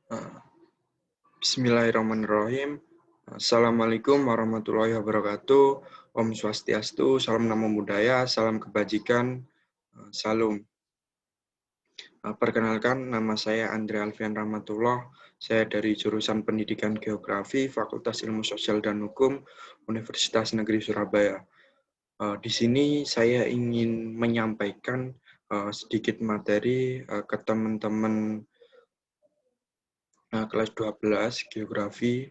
Eh, Bismillahirrahmanirrahim. Assalamualaikum warahmatullahi wabarakatuh. Om Swastiastu, salam namo buddhaya, salam kebajikan, salam. Perkenalkan, nama saya Andre Alfian Rahmatullah. Saya dari jurusan Pendidikan Geografi, Fakultas Ilmu Sosial dan Hukum, Universitas Negeri Surabaya. Di sini saya ingin menyampaikan sedikit materi ke teman-teman kelas 12 Geografi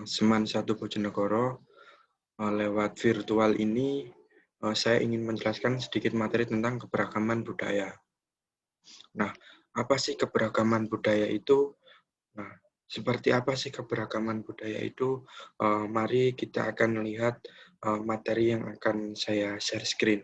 Seman 1 Bojonegoro. Lewat virtual ini, saya ingin menjelaskan sedikit materi tentang keberagaman budaya. Nah, apa sih keberagaman budaya itu? Nah, seperti apa sih keberagaman budaya itu? Mari kita akan melihat materi yang akan saya share screen.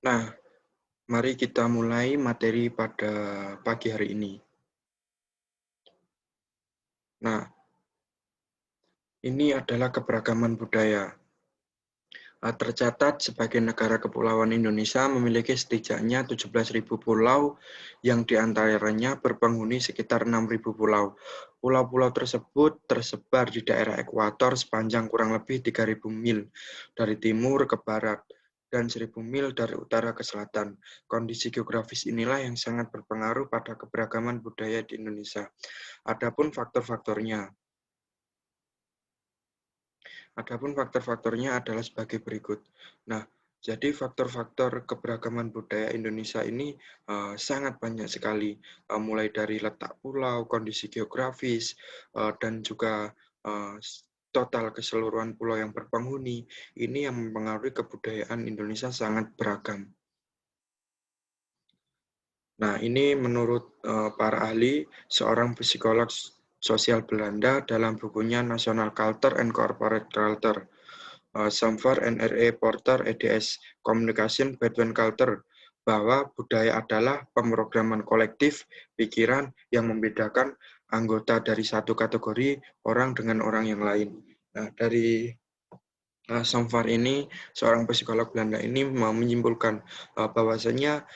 Nah, mari kita mulai materi pada pagi hari ini. Nah, ini adalah keberagaman budaya. Tercatat sebagai negara kepulauan Indonesia memiliki setidaknya 17.000 pulau yang diantaranya berpenghuni sekitar 6.000 pulau. Pulau-pulau tersebut tersebar di daerah ekuator sepanjang kurang lebih 3.000 mil dari timur ke barat dan 1.000 mil dari utara ke selatan. Kondisi geografis inilah yang sangat berpengaruh pada keberagaman budaya di Indonesia. Adapun faktor-faktornya, adalah sebagai berikut. Nah, jadi faktor-faktor keberagaman budaya Indonesia ini sangat banyak sekali, mulai dari letak pulau, kondisi geografis, dan juga total keseluruhan pulau yang berpenghuni. Ini yang mempengaruhi kebudayaan Indonesia sangat beragam. Nah, ini menurut para ahli, seorang psikolog sosial Belanda dalam bukunya National Culture and Corporate Culture, Samvar NRE Porter eds Communication Between Culture, bahwa budaya adalah pemrograman kolektif pikiran yang membedakan anggota dari satu kategori orang dengan orang yang lain. Nah, dari Samvar ini, seorang psikolog Belanda ini menyimpulkan bahwasanya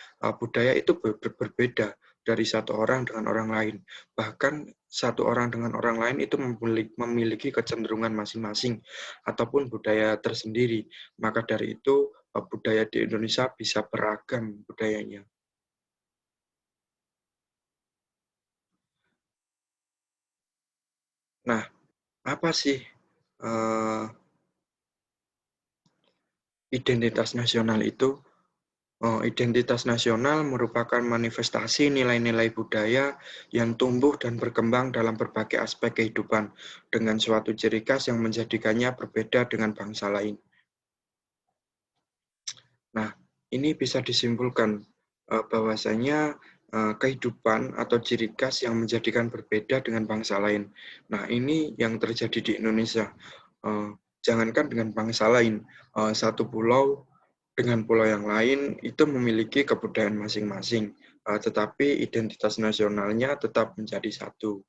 budaya itu berbeda dari satu orang dengan orang lain. Bahkan satu orang dengan orang lain itu memiliki kecenderungan masing-masing ataupun budaya tersendiri. Maka dari itu budaya di Indonesia bisa beragam budayanya. Nah, apa sih identitas nasional itu? Identitas nasional merupakan manifestasi nilai-nilai budaya yang tumbuh dan berkembang dalam berbagai aspek kehidupan dengan suatu ciri khas yang menjadikannya berbeda dengan bangsa lain. Nah, ini bisa disimpulkan bahwasanya kehidupan atau ciri khas yang menjadikan berbeda dengan bangsa lain. Nah, ini yang terjadi di Indonesia. Jangankan dengan bangsa lain, satu pulau dengan pulau yang lain itu memiliki kebudayaan masing-masing, tetapi identitas nasionalnya tetap menjadi satu.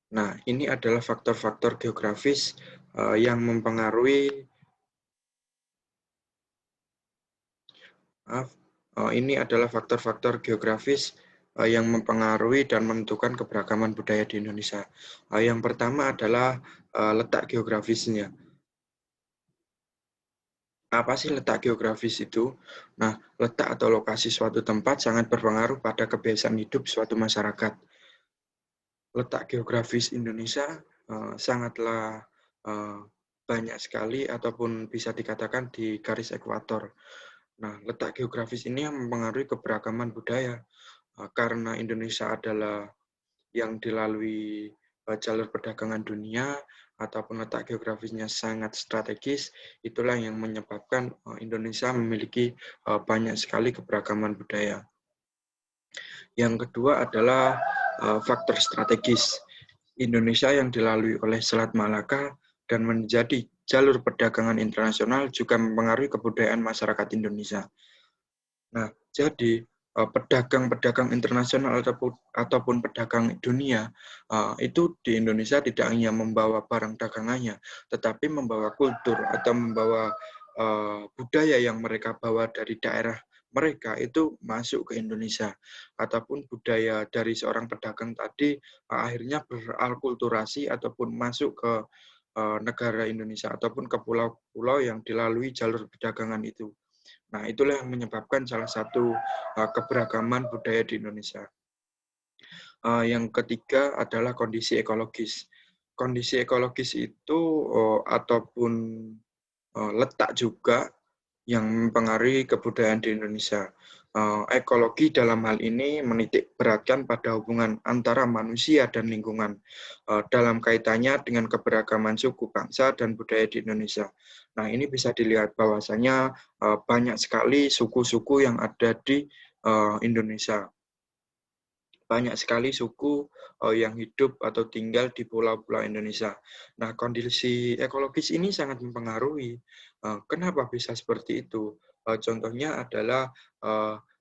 Nah, ini adalah faktor-faktor geografis yang mempengaruhi, maaf, ini adalah faktor-faktor geografis yang mempengaruhi dan menentukan keberagaman budaya di Indonesia. Yang pertama adalah letak geografisnya. Apa sih letak geografis itu? Nah, letak atau lokasi suatu tempat sangat berpengaruh pada kebiasaan hidup suatu masyarakat. Letak geografis Indonesia sangatlah eh, banyak sekali ataupun bisa dikatakan di garis ekuator. Nah, letak geografis ini yang mempengaruhi keberagaman budaya karena Indonesia adalah yang dilalui jalur perdagangan dunia ataupun letak geografisnya sangat strategis, itulah yang menyebabkan Indonesia memiliki banyak sekali keberagaman budaya. Yang kedua adalah faktor strategis. Indonesia yang dilalui oleh Selat Malaka dan menjadi jalur perdagangan internasional juga mempengaruhi kebudayaan masyarakat Indonesia. Nah, jadi pedagang-pedagang internasional ataupun pedagang dunia itu di Indonesia tidak hanya membawa barang dagangannya, tetapi membawa kultur atau membawa budaya yang mereka bawa dari daerah mereka itu masuk ke Indonesia, ataupun budaya dari seorang pedagang tadi akhirnya beralkulturasi ataupun masuk ke negara Indonesia ataupun ke pulau-pulau yang dilalui jalur perdagangan itu. Nah, itulah yang menyebabkan salah satu keberagaman budaya di Indonesia. Yang ketiga adalah kondisi ekologis. Kondisi ekologis itu ataupun letak juga yang mempengaruhi kebudayaan di Indonesia. Ekologi dalam hal ini menitik beratkan pada hubungan antara manusia dan lingkungan dalam kaitannya dengan keberagaman suku, bangsa, dan budaya di Indonesia. Nah, ini bisa dilihat bahwasanya banyak sekali suku-suku yang ada di Indonesia. Banyak sekali suku yang hidup atau tinggal di pulau-pulau Indonesia. Nah, kondisi ekologis ini sangat mempengaruhi. Kenapa bisa seperti itu? Contohnya adalah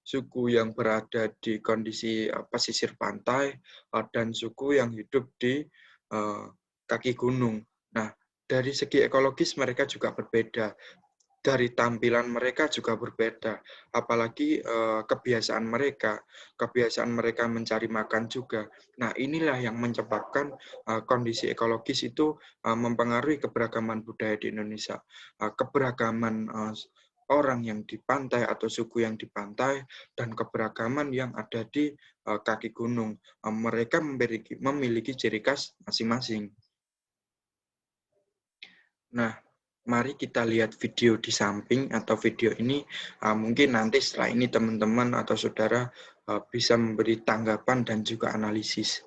suku yang berada di kondisi pesisir pantai dan suku yang hidup di kaki gunung. Nah, dari segi ekologis mereka juga berbeda, dari tampilan mereka juga berbeda, apalagi kebiasaan mereka mencari makan juga. Nah, inilah yang menyebabkan kondisi ekologis itu mempengaruhi keberagaman budaya di Indonesia. Keberagaman orang yang di pantai atau suku yang di pantai dan keberagaman yang ada di kaki gunung. Mereka memiliki ciri khas masing-masing. Nah, mari kita lihat video di samping atau video ini. Mungkin nanti setelah ini teman-teman atau saudara bisa memberi tanggapan dan juga analisis.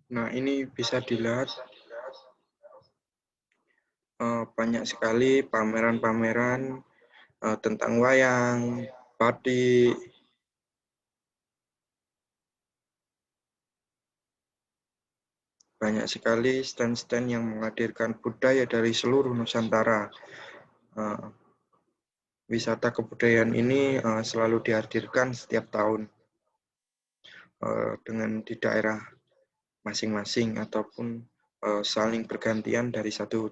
Nah, ini bisa dilihat banyak sekali pameran-pameran tentang wayang, batik, banyak sekali stand-stand yang menghadirkan budaya dari seluruh Nusantara. Wisata kebudayaan ini selalu dihadirkan setiap tahun dengan di daerah masing-masing ataupun saling bergantian dari satu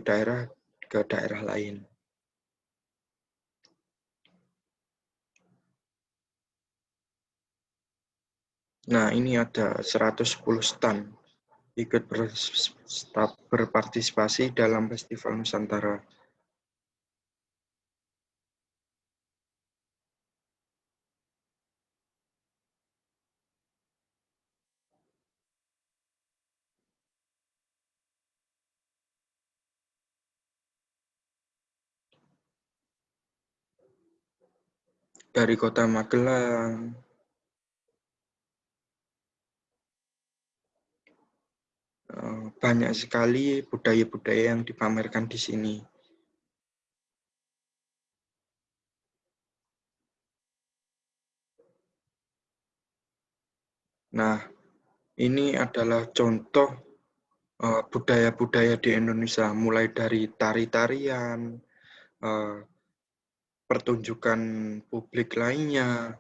daerah ke daerah lain. Nah, ini ada 110 stand ikut berpartisipasi dalam Festival Nusantara. Dari Kota Magelang, banyak sekali budaya-budaya yang dipamerkan di sini. Nah, ini adalah contoh budaya-budaya di Indonesia, mulai dari tari-tarian, pertunjukan publik lainnya,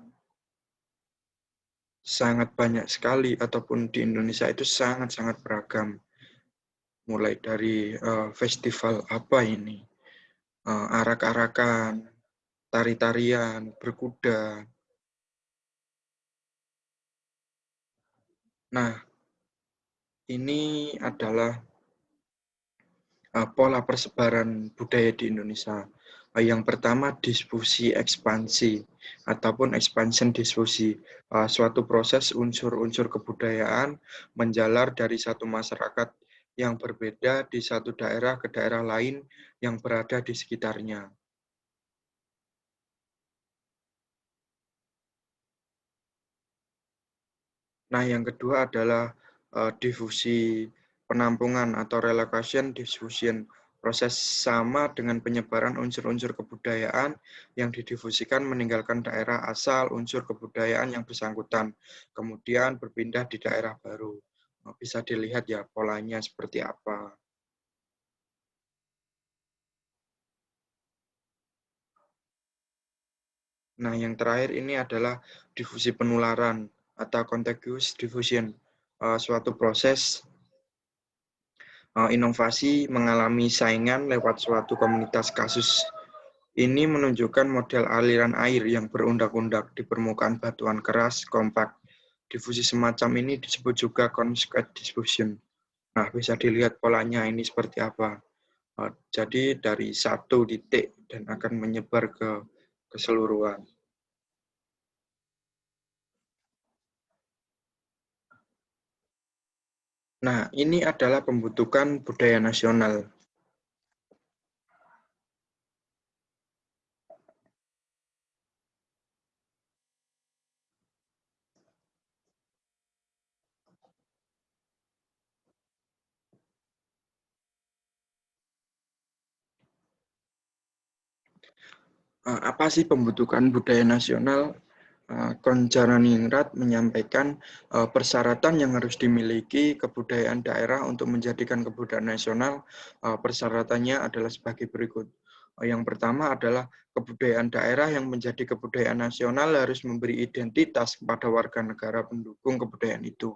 sangat banyak sekali, ataupun di Indonesia itu sangat-sangat beragam. Mulai dari festival apa ini, arak-arakan, tari-tarian, berkuda. Nah, ini adalah pola persebaran budaya di Indonesia. Yang pertama, difusi ekspansi ataupun expansion difusi, suatu proses unsur-unsur kebudayaan menjalar dari satu masyarakat yang berbeda di satu daerah ke daerah lain yang berada di sekitarnya. Nah, yang kedua adalah difusi penampungan atau relocation diffusion. Proses sama dengan penyebaran unsur-unsur kebudayaan yang didifusikan meninggalkan daerah asal unsur kebudayaan yang bersangkutan, kemudian berpindah di daerah baru. Bisa dilihat ya polanya seperti apa. Nah, yang terakhir ini adalah difusi penularan atau contagious diffusion, suatu proses inovasi mengalami saingan lewat suatu komunitas kasus. Ini menunjukkan model aliran air yang berundak-undak di permukaan batuan keras kompak. Difusi semacam ini disebut juga conjugate diffusion. Nah, bisa dilihat polanya ini seperti apa. Jadi dari satu titik dan akan menyebar ke keseluruhan. Nah, ini adalah pembentukan budaya nasional. Apa sih pembentukan budaya nasional? Konjaraningrat menyampaikan persyaratan yang harus dimiliki kebudayaan daerah untuk menjadikan kebudayaan nasional. Persyaratannya adalah sebagai berikut. Yang pertama adalah kebudayaan daerah yang menjadi kebudayaan nasional harus memberi identitas kepada warga negara pendukung kebudayaan itu.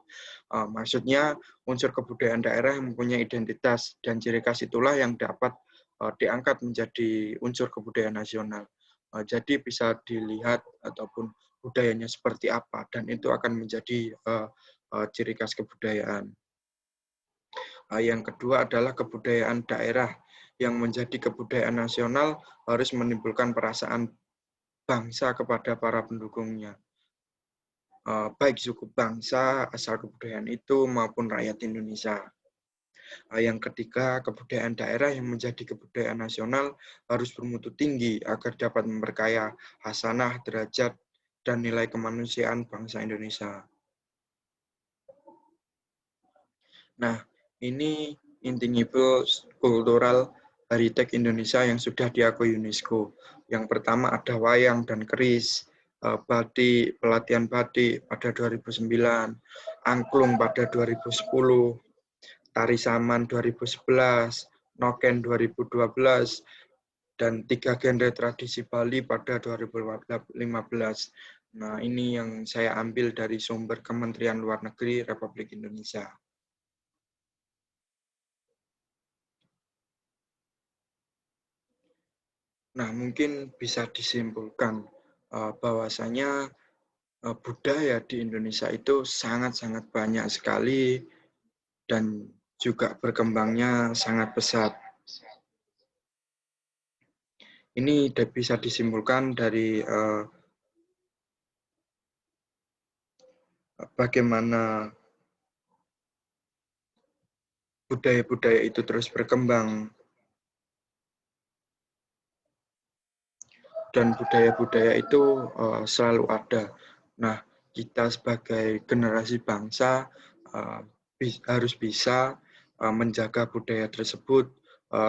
Maksudnya unsur kebudayaan daerah yang mempunyai identitas dan ciri khas itulah yang dapat diangkat menjadi unsur kebudayaan nasional. Jadi bisa dilihat ataupun budayanya seperti apa dan itu akan menjadi ciri khas kebudayaan. Yang kedua adalah kebudayaan daerah yang menjadi kebudayaan nasional harus menimbulkan perasaan bangsa kepada para pendukungnya, baik suku bangsa, asal kebudayaan itu, maupun rakyat Indonesia. Yang ketiga, kebudayaan daerah yang menjadi kebudayaan nasional harus bermutu tinggi agar dapat memperkaya hasanah, derajat, dan nilai kemanusiaan bangsa Indonesia. Nah, ini intangible cultural heritage Indonesia yang sudah diakui UNESCO. Yang pertama ada wayang dan keris, batik, pelatihan batik pada 2009, angklung pada 2010, tari saman 2011, noken 2012, dan 3 genre tradisi Bali pada 2015. Nah, ini yang saya ambil dari sumber Kementerian Luar Negeri Republik Indonesia. Nah, mungkin bisa disimpulkan bahwasanya budaya di Indonesia itu sangat-sangat banyak sekali dan juga berkembangnya sangat pesat. Ini bisa disimpulkan dari bagaimana budaya-budaya itu terus berkembang dan budaya-budaya itu selalu ada. Nah, kita sebagai generasi bangsa harus bisa menjaga budaya tersebut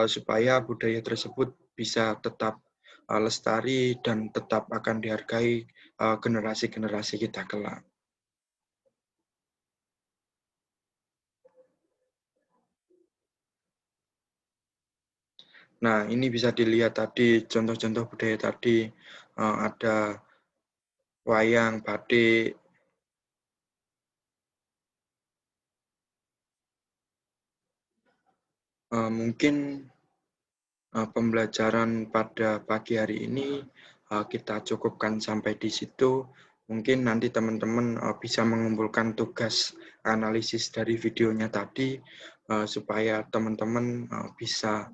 supaya budaya tersebut bisa tetap lestari dan tetap akan dihargai generasi-generasi kita kelak. Nah, ini bisa dilihat tadi contoh-contoh budaya tadi, ada wayang, batik, mungkin pembelajaran pada pagi hari ini kita cukupkan sampai di situ. Mungkin nanti teman-teman bisa mengumpulkan tugas analisis dari videonya tadi supaya teman-teman bisa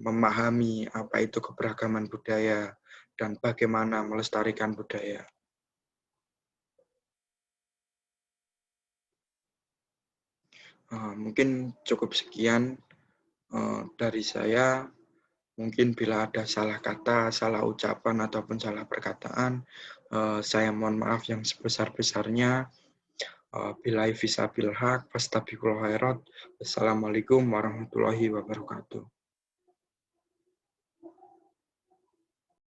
memahami apa itu keberagaman budaya dan bagaimana melestarikan budaya. Mungkin cukup sekian dari saya. Mungkin bila ada salah kata, salah ucapan, ataupun salah perkataan, saya mohon maaf yang sebesar-besarnya. Billahi fisabil haq, fastabiqul khairat. Wassalamualaikum warahmatullahi wabarakatuh.